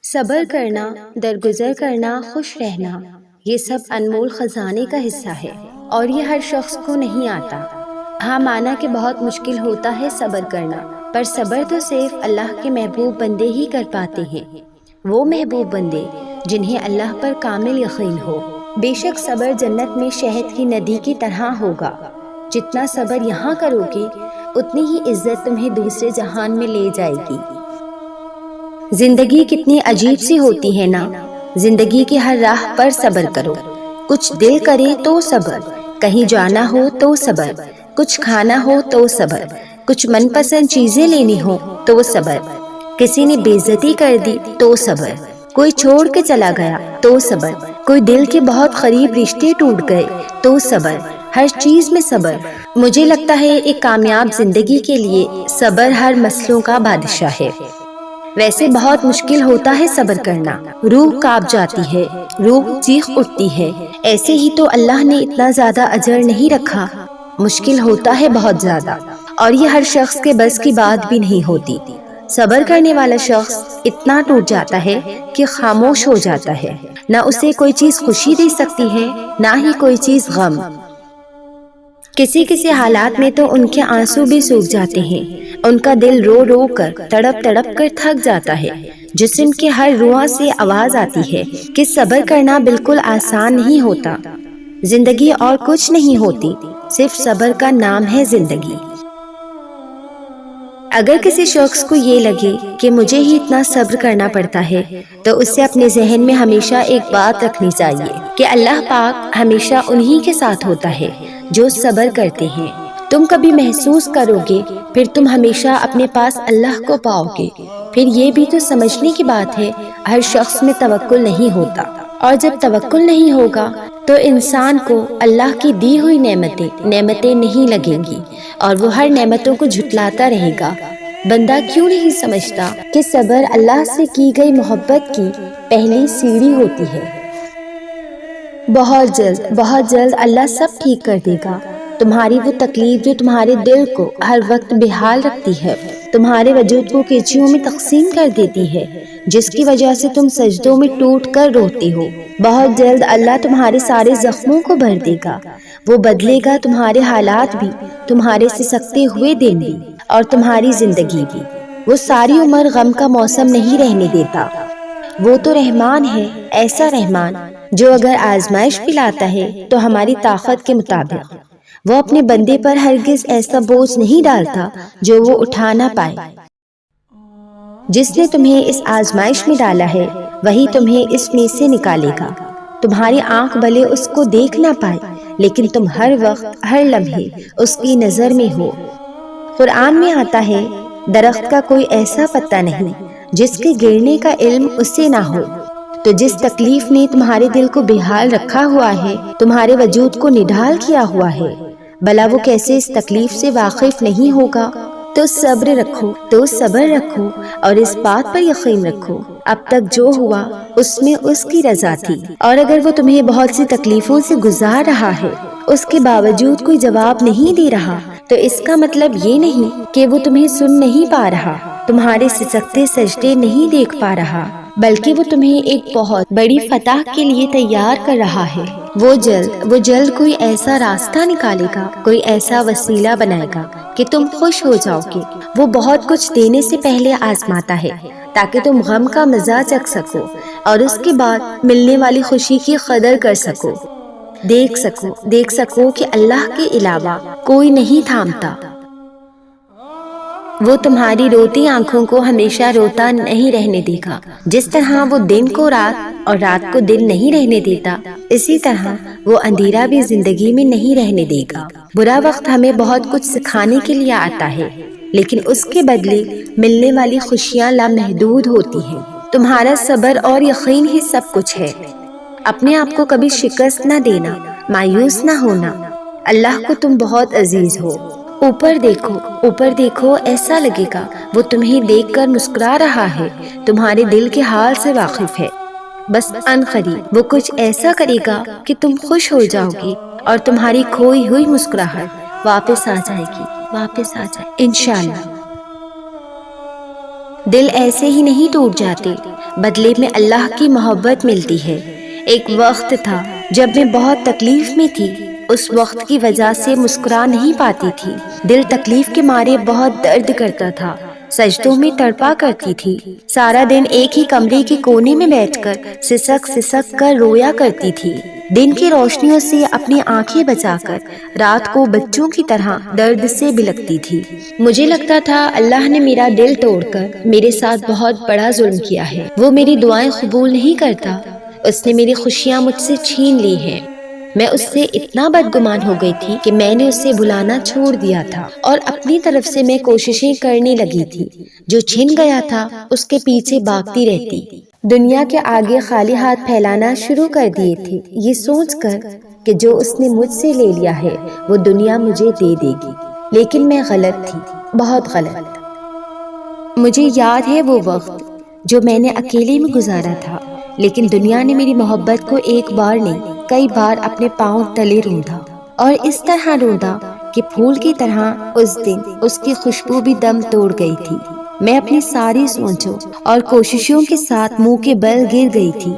صبر کرنا، درگزر کرنا، خوش رہنا، یہ سب انمول خزانے کا حصہ ہے اور یہ ہر شخص کو نہیں آتا۔ ہاں، مانا کہ بہت مشکل ہوتا ہے صبر کرنا، پر صبر تو صرف اللہ کے محبوب بندے ہی کر پاتے ہیں، وہ محبوب بندے جنہیں اللہ پر کامل یقین ہو۔ بے شک صبر جنت میں شہد کی ندی کی طرح ہوگا۔ جتنا صبر یہاں کرو گے اتنی ہی عزت تمہیں دوسرے جہان میں لے جائے گی۔ زندگی کتنی عجیب سی ہوتی ہے نا، زندگی کی ہر راہ پر صبر کرو۔ کچھ دل کرے تو صبر، کہیں جانا ہو تو صبر، کچھ کھانا ہو تو صبر، کچھ من پسند چیزیں لینی ہو تو صبر، کسی نے بے عزتی کر دی تو صبر، کوئی چھوڑ کے چلا گیا تو صبر، کوئی دل کے بہت قریب رشتے ٹوٹ گئے تو صبر، ہر چیز میں صبر۔ مجھے لگتا ہے ایک کامیاب زندگی کے لیے صبر ہر مسئلوں کا بادشاہ ہے۔ ویسے بہت مشکل ہوتا ہے صبر کرنا، روح کانپ جاتی ہے، روح چیخ اٹھتی ہے، ایسے ہی تو اللہ نے اتنا زیادہ اجر نہیں رکھا۔ مشکل ہوتا ہے بہت زیادہ، اور یہ ہر شخص کے بس کی بات بھی نہیں ہوتی۔ صبر کرنے والا شخص اتنا ٹوٹ جاتا ہے کہ خاموش ہو جاتا ہے، نہ اسے کوئی چیز خوشی دے سکتی ہے، نہ ہی کوئی چیز غم۔ کسی حالات میں تو ان کے آنسو بھی سوکھ جاتے ہیں، ان کا دل رو رو کر، تڑپ تڑپ کر تھک جاتا ہے، جسم کے ہر رواں سے آواز آتی ہے کہ صبر کرنا بالکل آسان نہیں ہوتا۔ زندگی اور کچھ نہیں ہوتی، صرف صبر کا نام ہے زندگی۔ اگر کسی شخص کو یہ لگے کہ مجھے ہی اتنا صبر کرنا پڑتا ہے تو اسے اپنے ذہن میں ہمیشہ ایک بات رکھنی چاہیے کہ اللہ پاک ہمیشہ انہی کے ساتھ ہوتا ہے جو صبر کرتے ہیں۔ تم کبھی محسوس کرو گے، پھر تم ہمیشہ اپنے پاس اللہ کو پاؤ گے۔ پھر یہ بھی تو سمجھنے کی بات ہے، ہر شخص میں توکل نہیں ہوتا، اور جب توکل نہیں ہوگا تو انسان کو اللہ کی دی ہوئی نعمتیں نہیں لگیں گی، اور وہ ہر نعمتوں کو جھٹلاتا رہے گا۔ بندہ کیوں نہیں سمجھتا کہ صبر اللہ سے کی گئی محبت کی پہلی سیڑھی ہوتی ہے؟ بہت جلد اللہ سب ٹھیک کر دے گا۔ تمہاری وہ تکلیف جو تمہارے دل کو ہر وقت بحال رکھتی ہے، تمہارے وجود کو کیچیوں میں تقسیم کر دیتی ہے، جس کی وجہ سے تم سجدوں میں ٹوٹ کر روتے ہو، بہت جلد اللہ تمہارے سارے زخموں کو بھر دے گا۔ وہ بدلے گا تمہارے حالات بھی، تمہارے سسکتے ہوئے دن بھی، اور تمہاری زندگی بھی۔ وہ ساری عمر غم کا موسم نہیں رہنے دیتا۔ وہ تو رحمان ہے، ایسا رحمان جو اگر آزمائش بھی لاتا ہے تو ہماری طاقت کے مطابق۔ وہ اپنے بندے پر ہرگز ایسا بوجھ نہیں ڈالتا جو وہ اٹھا نہ پائے۔ جس نے تمہیں اس آزمائش میں ڈالا ہے وہی تمہیں اس میں سے نکالے گا۔ تمہاری آنکھ بھلے اس کو دیکھ نہ پائے، لیکن تم ہر وقت، ہر لمحے اس کی نظر میں ہو۔ قرآن میں آتا ہے، درخت کا کوئی ایسا پتا نہیں جس کے گرنے کا علم اسے نہ ہو۔ تو جس تکلیف نے تمہارے دل کو بحال رکھا ہوا ہے، تمہارے وجود کو نڈھال کیا ہوا ہے، بھلا وہ کیسے اس تکلیف سے واقف نہیں ہوگا؟ تو صبر رکھو اور اس بات پر یقین رکھو، اب تک جو ہوا اس میں اس کی رضا تھی، اور اگر وہ تمہیں بہت سی تکلیفوں سے گزار رہا ہے، اس کے باوجود کوئی جواب نہیں دے رہا، تو اس کا مطلب یہ نہیں کہ وہ تمہیں سن نہیں پا رہا، تمہارے سسکتے سجدے نہیں دیکھ پا رہا، بلکہ وہ تمہیں ایک بہت بڑی فتح کے لیے تیار کر رہا ہے۔ وہ جلد کوئی ایسا راستہ نکالے گا، کوئی ایسا وسیلہ بنائے گا کہ تم خوش ہو جاؤ گے۔ وہ بہت کچھ دینے سے پہلے آزماتا ہے تاکہ تم غم کا مزہ چکھ سکو اور اس کے بعد ملنے والی خوشی کی قدر کر سکو، دیکھ سکو کہ اللہ کے علاوہ کوئی نہیں تھامتا۔ وہ تمہاری روتی آنکھوں کو ہمیشہ روتا نہیں رہنے دے گا۔ جس طرح وہ دن کو رات اور رات کو دن نہیں رہنے دیتا، اسی طرح وہ اندھیرا بھی زندگی میں نہیں رہنے دے گا۔ برا وقت ہمیں بہت کچھ سکھانے کے لیے آتا ہے، لیکن اس کے بدلے ملنے والی خوشیاں لامحدود ہوتی ہیں۔ تمہارا صبر اور یقین ہی سب کچھ ہے۔ اپنے آپ کو کبھی شکست نہ دینا، مایوس نہ ہونا۔ اللہ کو تم بہت عزیز ہو۔ اوپر دیکھو، ایسا لگے گا وہ تمہیں دیکھ کر مسکرا رہا ہے، تمہارے دل کے حال سے واقف ہے۔ بس عنقریب وہ کچھ ایسا کرے گا کہ تم خوش ہو جاؤ گی اور تمہاری کھوئی ہوئی مسکراہٹ واپس آ جائے گی، انشاءاللہ۔ دل ایسے ہی نہیں ٹوٹ جاتے، بدلے میں اللہ کی محبت ملتی ہے۔ ایک وقت تھا جب میں بہت تکلیف میں تھی، اس وقت کی وجہ سے مسکرا نہیں پاتی تھی۔ دل تکلیف کے مارے بہت درد کرتا تھا، سجدوں میں تڑپا کرتی تھی، سارا دن ایک ہی کمرے کے کونے میں بیٹھ کر سسک سسک کر رویا کرتی تھی، دن کی روشنیوں سے اپنی آنکھیں بچا کر رات کو بچوں کی طرح درد سے بلکتی تھی۔ مجھے لگتا تھا اللہ نے میرا دل توڑ کر میرے ساتھ بہت بڑا ظلم کیا ہے، وہ میری دعائیں قبول نہیں کرتا، اس نے میری خوشیاں مجھ سے چھین لی ہیں۔ میں اس سے اتنا بدگمان ہو گئی تھی کہ میں نے اسے بلانا چھوڑ دیا تھا اور اپنی طرف سے میں کوششیں کرنے لگی تھی، جو چھن گیا تھا اس کے پیچھے بھاگتی رہتی، دنیا کے آگے خالی ہاتھ پھیلانا شروع کر دیے تھے، یہ سوچ کر کہ جو اس نے مجھ سے لے لیا ہے وہ دنیا مجھے دے دے گی، لیکن میں غلط تھی، بہت غلط۔ مجھے یاد ہے وہ وقت جو میں نے اکیلے میں گزارا تھا، لیکن دنیا نے میری محبت کو ایک بار نہیں کئی بار اپنے پاؤں تلے روندا، اور اس طرح روندا کہ پھول کی طرح اس دن اس کی خوشبو بھی دم توڑ گئی تھی۔ میں اپنی ساری سوچوں اور کوششوں کے ساتھ منہ کے بل گر گئی تھی،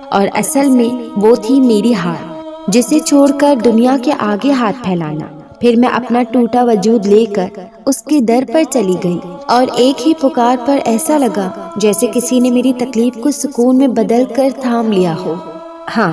اور اصل میں وہ تھی میری ہار، جسے چھوڑ کر دنیا کے آگے ہاتھ پھیلانا۔ پھر میں اپنا ٹوٹا وجود لے کر اس کے در پر چلی گئی، اور ایک ہی پکار پر ایسا لگا جیسے کسی نے میری تکلیف کو سکون میں بدل کر تھام لیا ہو۔ ہاں،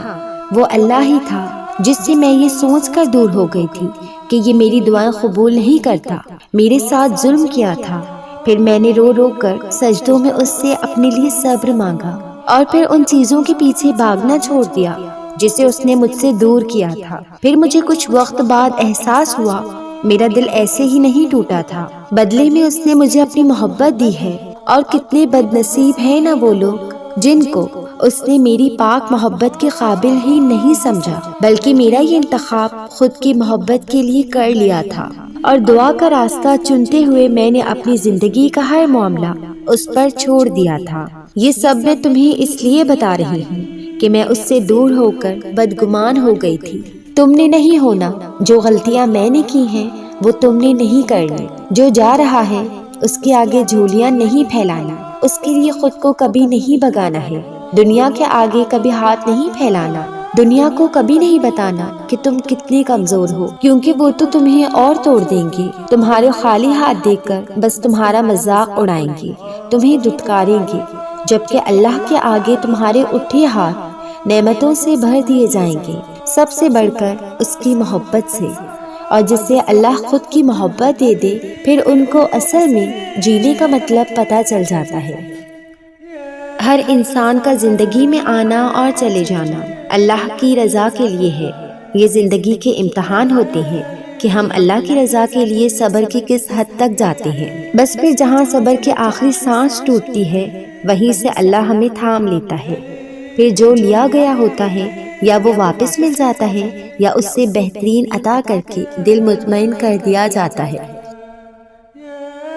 وہ اللہ ہی تھا جس سے میں یہ سوچ کر دور ہو گئی تھی کہ یہ میری دعائیں قبول نہیں کرتا، میرے ساتھ ظلم کیا تھا۔ پھر میں نے رو رو کر سجدوں میں اس سے اپنے لیے صبر مانگا، اور پھر ان چیزوں کے پیچھے بھاگنا چھوڑ دیا جسے اس نے مجھ سے دور کیا تھا۔ پھر مجھے کچھ وقت بعد احساس ہوا میرا دل ایسے ہی نہیں ٹوٹا تھا، بدلے میں اس نے مجھے اپنی محبت دی ہے، اور کتنے بد نصیب ہیں نا وہ لوگ جن کو اس نے میری پاک محبت کے قابل ہی نہیں سمجھا، بلکہ میرا یہ انتخاب خود کی محبت کے لیے کر لیا تھا، اور دعا کا راستہ چنتے ہوئے میں نے اپنی زندگی کا ہر معاملہ اس پر چھوڑ دیا تھا۔ یہ سب میں تمہیں اس لیے بتا رہی ہوں کہ میں اس سے دور ہو کر بدگمان ہو گئی تھی۔ تم نے نہیں ہونا، جو غلطیاں میں نے کی ہیں وہ تم نے نہیں کرنی، جو جا رہا ہے اس کے آگے جھولیاں نہیں پھیلانا، اس کے لیے خود کو کبھی نہیں بگانا ہے، دنیا کے آگے کبھی ہاتھ نہیں پھیلانا، دنیا کو کبھی نہیں بتانا کہ تم کتنے کمزور ہو، کیونکہ وہ تو تمہیں اور توڑ دیں گے، تمہارے خالی ہاتھ دیکھ کر بس تمہارا مذاق اڑائیں گے، تمہیں دھتکاریں گے، جبکہ اللہ کے آگے تمہارے اٹھے ہاتھ نعمتوں سے بھر دیے جائیں گے، سب سے بڑھ کر اس کی محبت سے، اور جسے اللہ خود کی محبت دے دے پھر ان کو اصل میں جینے کا مطلب پتہ چل جاتا ہے۔ ہر انسان کا زندگی میں آنا اور چلے جانا اللہ کی رضا کے لیے ہے، یہ زندگی کے امتحان ہوتے ہیں کہ ہم اللہ کی رضا کے لیے صبر کی کس حد تک جاتے ہیں، بس پھر جہاں صبر کی آخری سانس ٹوٹتی ہے وہیں سے اللہ ہمیں تھام لیتا ہے، پھر جو لیا گیا ہوتا ہے یا وہ واپس مل جاتا ہے یا اس سے بہترین عطا کر کے دل مطمئن کر دیا جاتا ہے۔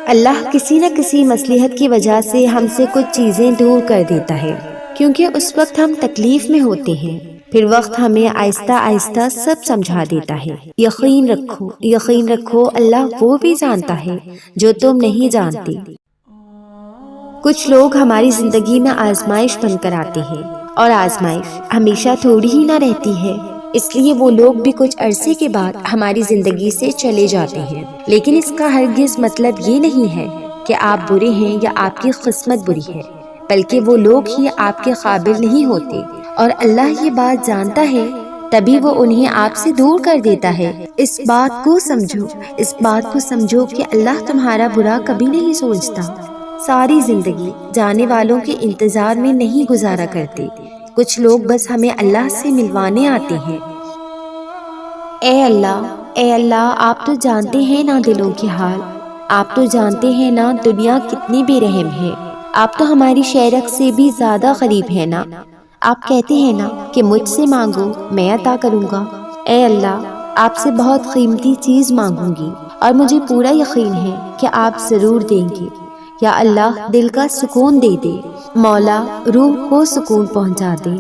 اللہ کسی نہ کسی مصلحت کی وجہ سے ہم سے کچھ چیزیں دور کر دیتا ہے، کیونکہ اس وقت ہم تکلیف میں ہوتے ہیں، پھر وقت ہمیں آہستہ آہستہ سب سمجھا دیتا ہے۔ یقین رکھو اللہ وہ بھی جانتا ہے جو تم نہیں جانتے۔ کچھ لوگ ہماری زندگی میں آزمائش بن کر آتے ہیں، اور آزمائش ہمیشہ تھوڑی ہی نہ رہتی ہے، اس لیے وہ لوگ بھی کچھ عرصے کے بعد ہماری زندگی سے چلے جاتے ہیں، لیکن اس کا ہرگز مطلب یہ نہیں ہے کہ آپ برے ہیں یا آپ کی قسمت بری ہے، بلکہ وہ لوگ ہی آپ کے قابل نہیں ہوتے، اور اللہ یہ بات جانتا ہے تبھی وہ انہیں آپ سے دور کر دیتا ہے۔ اس بات کو سمجھو کہ اللہ تمہارا برا کبھی نہیں سوچتا۔ ساری زندگی جانے والوں کے انتظار میں نہیں گزارا کرتے، کچھ لوگ بس ہمیں اللہ سے ملوانے آتے ہیں۔ اے اللہ، آپ تو جانتے ہیں نا دلوں کے حال، آپ تو جانتے ہیں نا دنیا کتنی بے رحم ہے، آپ تو ہماری شیرک سے بھی زیادہ قریب ہے نا، آپ کہتے ہیں نا کہ مجھ سے مانگو میں عطا کروں گا۔ اے اللہ، آپ سے بہت قیمتی چیز مانگوں گی، اور مجھے پورا یقین ہے کہ آپ ضرور دیں گے۔ یا اللہ، دل کا سکون دے دے، مولا روح کو سکون پہنچا دے،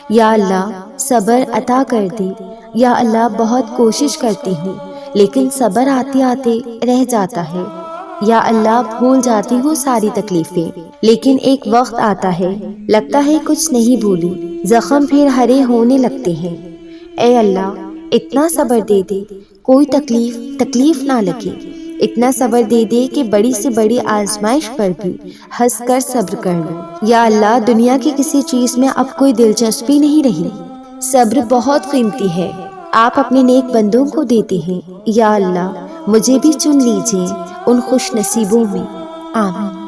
یا اللہ صبر عطا کر دے، یا اللہ بہت کوشش کرتی ہوں لیکن صبر آتے آتے رہ جاتا ہے، یا اللہ بھول جاتی ہوں ساری تکلیفیں، لیکن ایک وقت آتا ہے لگتا ہے کچھ نہیں بھولی، زخم پھر ہرے ہونے لگتے ہیں۔ اے اللہ اتنا صبر دے دے کوئی تکلیف نہ لگے، اتنا صبر دے دے کہ بڑی سے بڑی آزمائش پر بھی ہنس کر صبر کر لوں۔ یا اللہ دنیا کی کسی چیز میں اب کوئی دلچسپی نہیں رہی، صبر بہت قیمتی ہے، آپ اپنے نیک بندوں کو دیتے ہیں۔ یا اللہ مجھے بھی چن لیجئے ان خوش نصیبوں میں، آمین۔